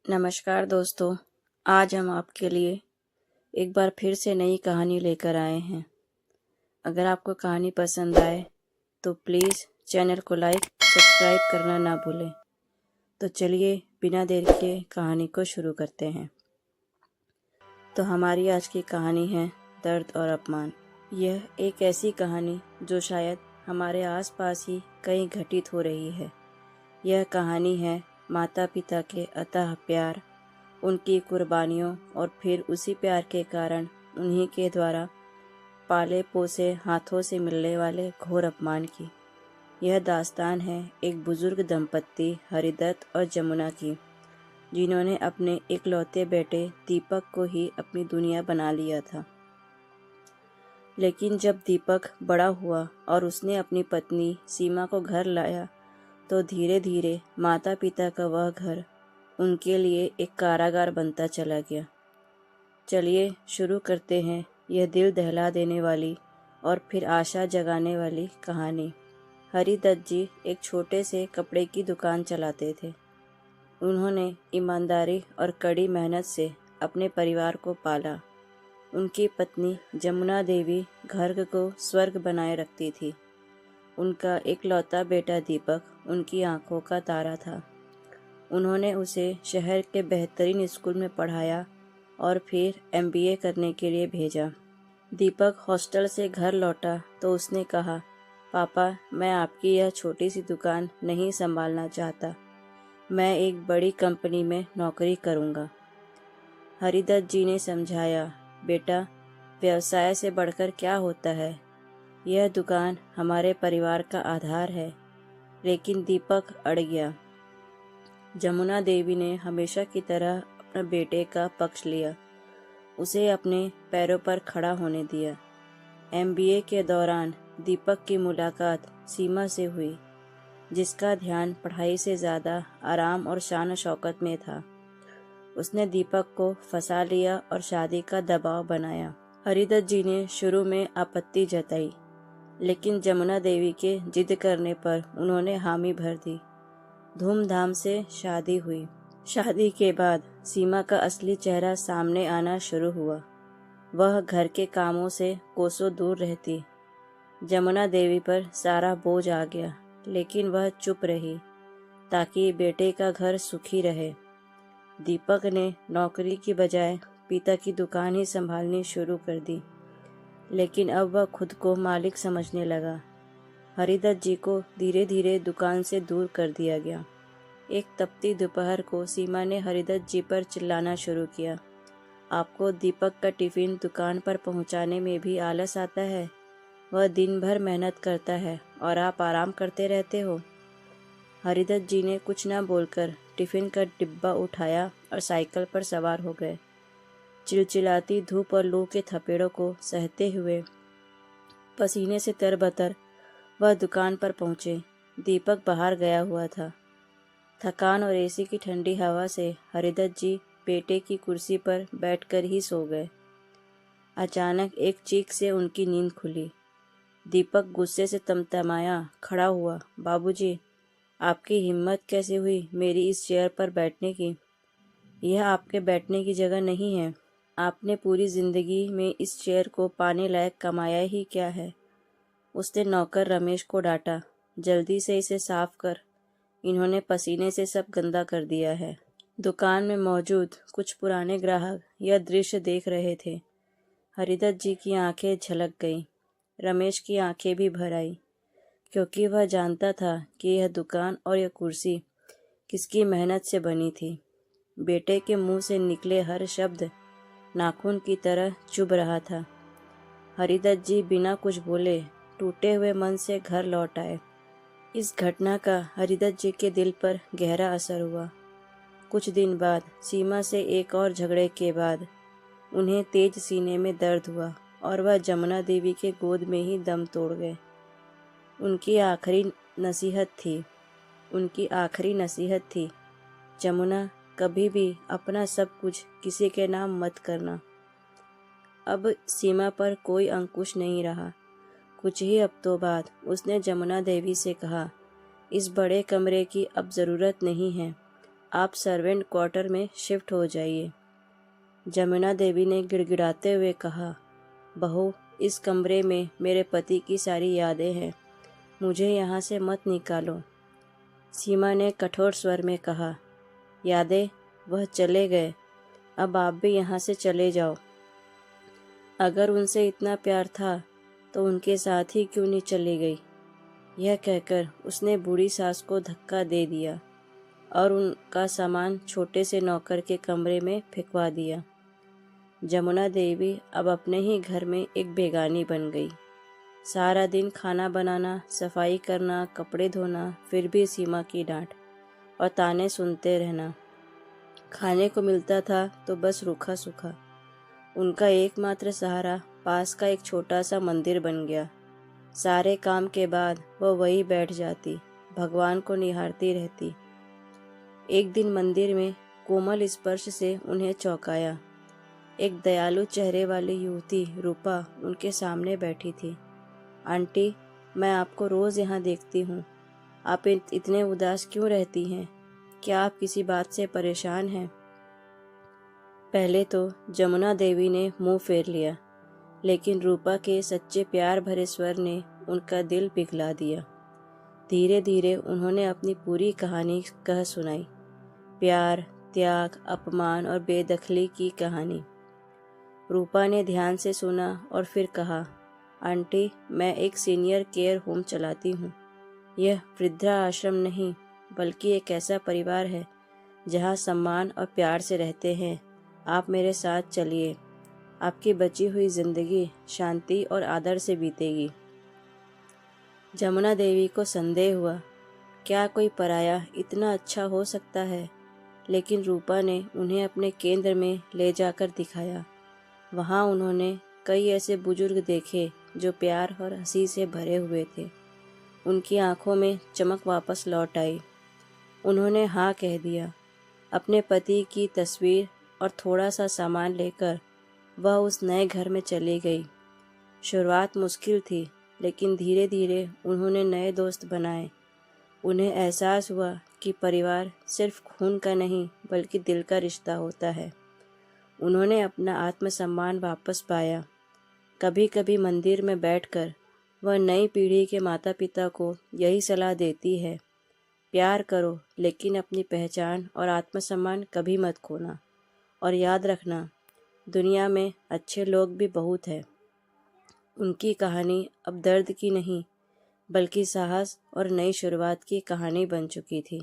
नमस्कार दोस्तों। आज हम आपके लिए एक बार फिर से नई कहानी लेकर आए हैं। अगर आपको कहानी पसंद आए तो प्लीज़ चैनल को लाइक सब्सक्राइब करना ना भूलें। तो चलिए बिना देर के कहानी को शुरू करते हैं। तो हमारी आज की कहानी है दर्द और अपमान। यह एक ऐसी कहानी जो शायद हमारे आसपास ही कहीं घटित हो रही है। यह कहानी है माता पिता के अथाह प्यार, उनकी कुर्बानियों और फिर उसी प्यार के कारण उन्हीं के द्वारा पाले पोसे हाथों से मिलने वाले घोर अपमान की। यह दास्तान है एक बुजुर्ग दंपत्ति हरिदत्त और जमुना की, जिन्होंने अपने इकलौते बेटे दीपक को ही अपनी दुनिया बना लिया था। लेकिन जब दीपक बड़ा हुआ और उसने अपनी पत्नी सीमा को घर लाया तो धीरे धीरे माता पिता का वह घर उनके लिए एक कारागार बनता चला गया। चलिए शुरू करते हैं यह दिल दहला देने वाली और फिर आशा जगाने वाली कहानी। हरिदत्त जी एक छोटे से कपड़े की दुकान चलाते थे। उन्होंने ईमानदारी और कड़ी मेहनत से अपने परिवार को पाला। उनकी पत्नी जमुना देवी घर को स्वर्ग बनाए रखती थी। उनका इकलौता बेटा दीपक उनकी आंखों का तारा था। उन्होंने उसे शहर के बेहतरीन स्कूल में पढ़ाया और फिर MBA करने के लिए भेजा। दीपक हॉस्टल से घर लौटा तो उसने कहा, पापा, मैं आपकी यह छोटी सी दुकान नहीं संभालना चाहता। मैं एक बड़ी कंपनी में नौकरी करूँगा। हरिदत्त जी ने समझाया, बेटा, व्यवसाय से बढ़कर क्या होता है। यह दुकान हमारे परिवार का आधार है। लेकिन दीपक अड़ गया। जमुना देवी ने हमेशा की तरह अपने बेटे का पक्ष लिया, उसे अपने पैरों पर खड़ा होने दिया। MBA के दौरान दीपक की मुलाकात सीमा से हुई, जिसका ध्यान पढ़ाई से ज़्यादा आराम और शान शौकत में था। उसने दीपक को फंसा लिया और शादी का दबाव बनाया। हरिदत्त जी ने शुरू में आपत्ति जताई, लेकिन जमुना देवी के जिद करने पर उन्होंने हामी भर दी। धूमधाम से शादी हुई। शादी के बाद सीमा का असली चेहरा सामने आना शुरू हुआ। वह घर के कामों से कोसों दूर रहती। जमुना देवी पर सारा बोझ आ गया, लेकिन वह चुप रही ताकि बेटे का घर सुखी रहे। दीपक ने नौकरी की बजाय पिता की दुकान ही संभालनी शुरू कर दी, लेकिन अब वह खुद को मालिक समझने लगा। हरिदत्त जी को धीरे धीरे दुकान से दूर कर दिया गया। एक तपती दोपहर को सीमा ने हरिदत्त जी पर चिल्लाना शुरू किया, आपको दीपक का टिफ़िन दुकान पर पहुंचाने में भी आलस आता है। वह दिन भर मेहनत करता है और आप आराम करते रहते हो। हरिदत्त जी ने कुछ न बोलकर टिफ़िन का डिब्बा उठाया और साइकिल पर सवार हो गए। चिलचिलाती धूप और लू के थपेड़ों को सहते हुए पसीने से तरबतर वह दुकान पर पहुंचे। दीपक बाहर गया हुआ था। थकान और AC की ठंडी हवा से हरिदत्त जी बेटे की कुर्सी पर बैठकर ही सो गए। अचानक एक चीख से उनकी नींद खुली। दीपक गुस्से से तमतमाया खड़ा हुआ, बाबूजी, आपकी हिम्मत कैसे हुई मेरी इस चेयर पर बैठने की? यह आपके बैठने की जगह नहीं है। आपने पूरी जिंदगी में इस चेयर को पाने लायक कमाया ही क्या है? उसने नौकर रमेश को डांटा, जल्दी से इसे साफ कर, इन्होंने पसीने से सब गंदा कर दिया है। दुकान में मौजूद कुछ पुराने ग्राहक यह दृश्य देख रहे थे। हरिदत्त जी की आंखें झलक गईं। रमेश की आंखें भी भर आई, क्योंकि वह जानता था कि यह दुकान और यह कुर्सी किसकी मेहनत से बनी थी। बेटे के मुंह से निकले हर शब्द नाखून की तरह चुभ रहा था। हरिदत्त जी बिना कुछ बोले टूटे हुए मन से घर लौट आए। इस घटना का हरिदत्त जी के दिल पर गहरा असर हुआ। कुछ दिन बाद सीमा से एक और झगड़े के बाद उन्हें तेज सीने में दर्द हुआ और वह जमुना देवी के गोद में ही दम तोड़ गए। उनकी आखिरी नसीहत थी, जमुना, कभी भी अपना सब कुछ किसी के नाम मत करना। अब सीमा पर कोई अंकुश नहीं रहा। कुछ ही हफ्तों बाद उसने जमुना देवी से कहा, इस बड़े कमरे की अब ज़रूरत नहीं है। आप सर्वेंट क्वार्टर में शिफ्ट हो जाइए। जमुना देवी ने गिड़गिड़ाते हुए कहा, बहू, इस कमरे में मेरे पति की सारी यादें हैं, मुझे यहाँ से मत निकालो। सीमा ने कठोर स्वर में कहा, यादें? वह चले गए, अब आप भी यहाँ से चले जाओ। अगर उनसे इतना प्यार था तो उनके साथ ही क्यों नहीं चली गई? यह कहकर उसने बूढ़ी सास को धक्का दे दिया और उनका सामान छोटे से नौकर के कमरे में फेंकवा दिया। जमुना देवी अब अपने ही घर में एक बेगानी बन गई। सारा दिन खाना बनाना, सफाई करना, कपड़े धोना, फिर भी सीमा की डांट और ताने सुनते रहना। खाने को मिलता था तो बस रूखा सूखा। उनका एकमात्र सहारा पास का एक छोटा सा मंदिर बन गया। सारे काम के बाद वह वहीं बैठ जाती, भगवान को निहारती रहती। एक दिन मंदिर में कोमल स्पर्श से उन्हें चौंकाया। एक दयालु चेहरे वाली युवती रूपा उनके सामने बैठी थी। आंटी, मैं आपको रोज़ यहाँ देखती हूँ, आप इतने उदास क्यों रहती हैं? क्या आप किसी बात से परेशान हैं? पहले तो जमुना देवी ने मुंह फेर लिया, लेकिन रूपा के सच्चे प्यार भरे स्वर ने उनका दिल पिघला दिया। धीरे धीरे उन्होंने अपनी पूरी कहानी कह सुनाई, प्यार, त्याग, अपमान और बेदखली की कहानी। रूपा ने ध्यान से सुना और फिर कहा, आंटी, मैं एक सीनियर केयर होम चलाती हूँ। यह वृद्धा आश्रम नहीं, बल्कि एक ऐसा परिवार है जहाँ सम्मान और प्यार से रहते हैं। आप मेरे साथ चलिए, आपकी बची हुई जिंदगी शांति और आदर से बीतेगी। जमुना देवी को संदेह हुआ, क्या कोई पराया इतना अच्छा हो सकता है? लेकिन रूपा ने उन्हें अपने केंद्र में ले जाकर दिखाया। वहाँ उन्होंने कई ऐसे बुजुर्ग देखे जो प्यार और हंसी से भरे हुए थे। उनकी आंखों में चमक वापस लौट आई। उन्होंने हाँ कह दिया। अपने पति की तस्वीर और थोड़ा सा सामान लेकर वह उस नए घर में चली गई। शुरुआत मुश्किल थी, लेकिन धीरे धीरे उन्होंने नए दोस्त बनाए। उन्हें एहसास हुआ कि परिवार सिर्फ खून का नहीं, बल्कि दिल का रिश्ता होता है। उन्होंने अपना आत्मसम्मान वापस पाया। कभी कभी मंदिर में बैठकर वह नई पीढ़ी के माता पिता को यही सलाह देती है, प्यार करो, लेकिन अपनी पहचान और आत्मसम्मान कभी मत खोना। और याद रखना, दुनिया में अच्छे लोग भी बहुत हैं। उनकी कहानी अब दर्द की नहीं, बल्कि साहस और नई शुरुआत की कहानी बन चुकी थी।